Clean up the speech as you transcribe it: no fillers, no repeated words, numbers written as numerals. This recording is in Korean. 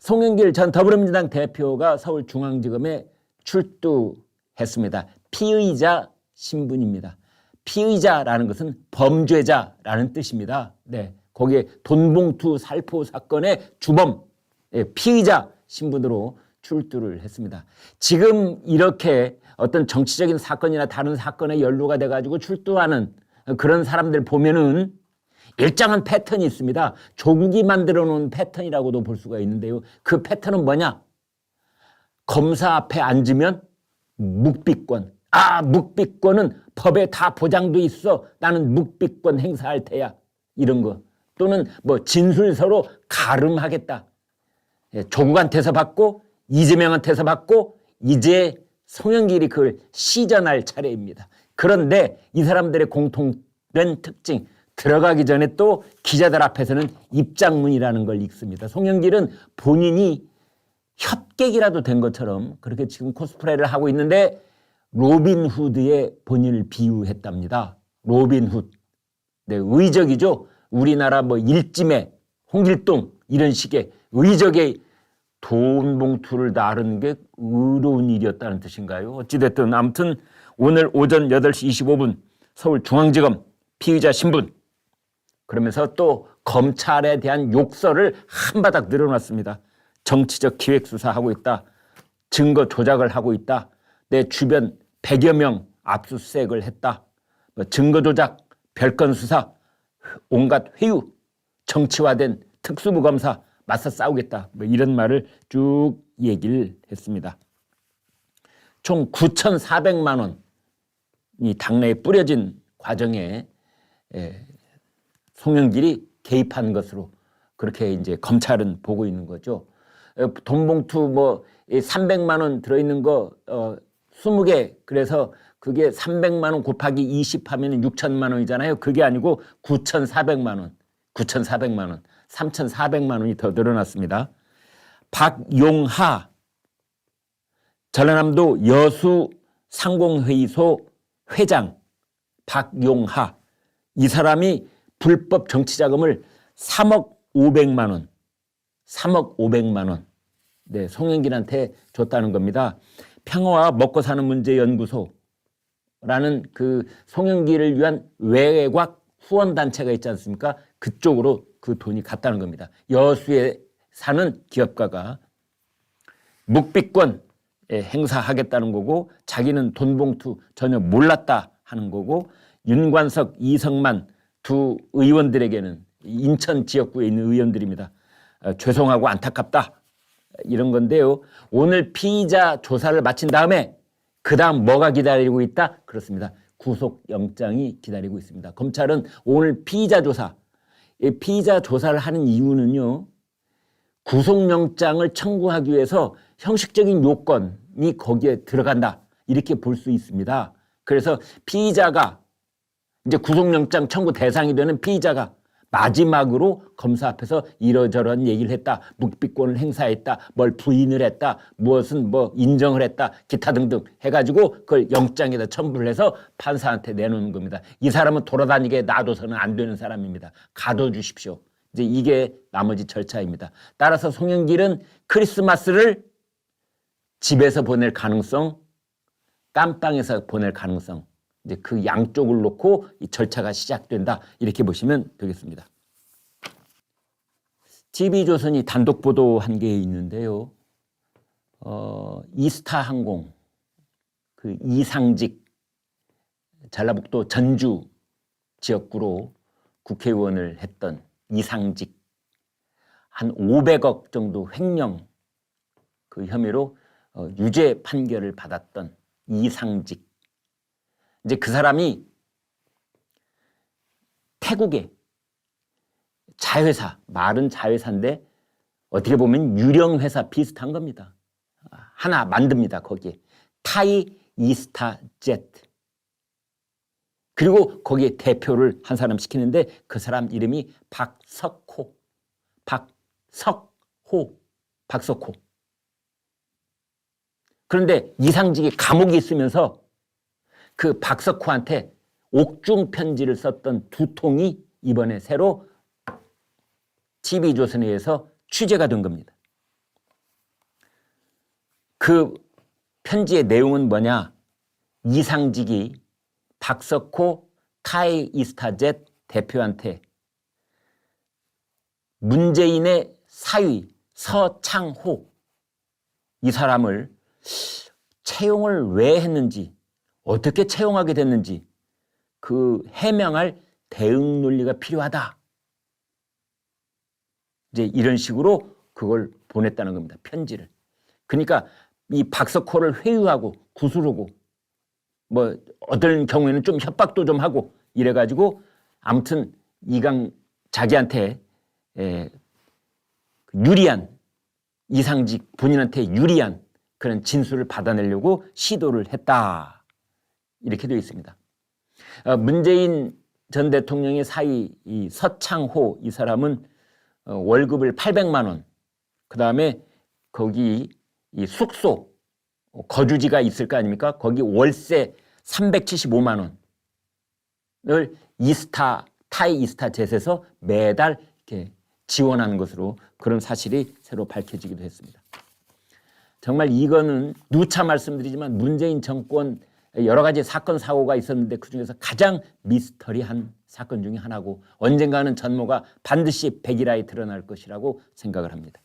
송영길 전 더불어민주당 대표가 서울중앙지검에 출두했습니다. 피의자 신분입니다. 피의자라는 것은 범죄자라는 뜻입니다. 네, 거기에 돈봉투 살포 사건의 주범, 피의자 신분으로 출두를 했습니다. 지금 이렇게 어떤 정치적인 사건이나 다른 사건에 연루가 돼가지고 출두하는 그런 사람들 보면은 일정한 패턴이 있습니다. 조국이 만들어 놓은 패턴이라고도 볼 수가 있는데요. 그 패턴은 뭐냐? 검사 앞에 앉으면 묵비권. 묵비권은 법에 다 보장돼 있어. 나는 묵비권 행사할 테야. 이런 거. 또는 뭐 진술서로 가름하겠다. 조국한테서 받고 이재명한테서 받고 이제 송영길이 그걸 시전할 차례입니다. 그런데 이 사람들의 공통된 특징, 들어가기 전에 또 기자들 앞에서는 입장문이라는 걸 읽습니다. 송영길은 본인이 협객이라도 된 것처럼 그렇게 지금 코스프레를 하고 있는데 로빈 후드의 본인을 비유했답니다. 로빈 후드. 네, 의적이죠. 우리나라 뭐 일찜에 홍길동 이런 식의 의적의 돈 봉투를 나르는 게 의로운 일이었다는 뜻인가요? 어찌됐든 아무튼 오늘 오전 8시 25분 서울중앙지검 피의자 신분 그러면서 또 검찰에 대한 욕설을 한바닥 늘어놨습니다. 정치적 기획수사하고 있다. 증거 조작을 하고 있다. 내 주변 100여 명 압수수색을 했다. 증거 조작, 별건 수사, 온갖 회유, 정치화된 특수부 검사 맞서 싸우겠다. 이런 말을 쭉 얘기를 했습니다. 총 9,400만 원이 당내에 뿌려진 과정에 송영길이 개입한 것으로 그렇게 이제 검찰은 보고 있는 거죠. 돈봉투 뭐 300만 원 들어있는 거 20개 그래서 그게 300만 원 곱하기 20 하면 6천만 원이잖아요. 그게 아니고 9,400만 원, 9,400만 원, 3,400만 원이 더 늘어났습니다. 박용하 전라남도 여수 상공회의소 회장 박용하 이 사람이 불법 정치자금을 3억 500만 원, 3억 500만 원 네, 송영길한테 줬다는 겁니다. 평화와 먹고 사는 문제 연구소라는 그 송영길을 위한 외곽 후원단체가 있지 않습니까? 그쪽으로 그 돈이 갔다는 겁니다. 여수에 사는 기업가가 묵비권 행사하겠다는 거고 자기는 돈봉투 전혀 몰랐다 하는 거고 윤관석, 이성만 두 의원들에게는 인천 지역구에 있는 의원들입니다. 죄송하고 안타깝다 이런 건데요. 오늘 피의자 조사를 마친 다음에 그 다음 뭐가 기다리고 있다? 그렇습니다. 구속영장이 기다리고 있습니다. 검찰은 오늘 피의자 조사, 피의자 조사를 하는 이유는요. 구속영장을 청구하기 위해서 형식적인 요건이 거기에 들어간다 이렇게 볼 수 있습니다. 그래서 피의자가 이제 구속영장 청구 대상이 되는 피의자가 마지막으로 검사 앞에서 이러저런 얘기를 했다. 묵비권을 행사했다. 뭘 부인을 했다. 무엇은 뭐 인정을 했다. 기타 등등 해가지고 그걸 영장에다 첨부를 해서 판사한테 내놓는 겁니다. 이 사람은 돌아다니게 놔둬서는 안 되는 사람입니다. 가둬주십시오. 이제 이게 나머지 절차입니다. 따라서 송영길은 크리스마스를 집에서 보낼 가능성, 깜빵에서 보낼 가능성 이제 그 양쪽을 놓고 이 절차가 시작된다. 이렇게 보시면 되겠습니다. TV조선이 단독 보도한 게 있는데요. 이스타 항공 그 이상직 전라북도 전주 지역구로 국회의원을 했던 이상직 한 500억 정도 횡령 그 혐의로 유죄 판결을 받았던 이상직 이제 그 사람이 태국의 자회사, 말은 자회사인데 어떻게 보면 유령회사 비슷한 겁니다. 하나 만듭니다. 거기에 타이 이스타 제트. 그리고 거기에 대표를 한 사람 시키는데 그 사람 이름이 박석호. 박석호. 그런데 이상직이 감옥에 있으면서 그 박석호한테 옥중 편지를 썼던 두 통이 이번에 새로 TV조선에 의해서 취재가 된 겁니다. 그 편지의 내용은 뭐냐? 이상직이 박석호 타이이스타젯 대표한테 문재인의 사위 서창호 이 사람을 채용을 왜 했는지, 어떻게 채용하게 됐는지 그 해명할 대응 논리가 필요하다. 이제 이런 식으로 그걸 보냈다는 겁니다. 편지를. 그러니까 이 박석호를 회유하고 구슬르고 뭐 어떤 경우에는 좀 협박도 좀 하고 이래가지고 아무튼 자기한테 유리한, 이상직 본인한테 유리한 그런 진술을 받아내려고 시도를 했다. 이렇게 되어 있습니다. 문재인 전 대통령의 사위 이 서창호 이 사람은 월급을 800만 원, 그 다음에 거기 이 숙소 거주지가 있을 거 아닙니까? 거기 월세 375만 원을 타이이스타젯에서 매달 이렇게 지원하는 것으로 그런 사실이 새로 밝혀지기도 했습니다. 정말 이거는 누차 말씀드리지만 문재인 정권 여러 가지 사건 사고가 있었는데 그중에서 가장 미스터리한 사건 중에 하나고 언젠가는 전모가 반드시 백일하에 드러날 것이라고 생각을 합니다.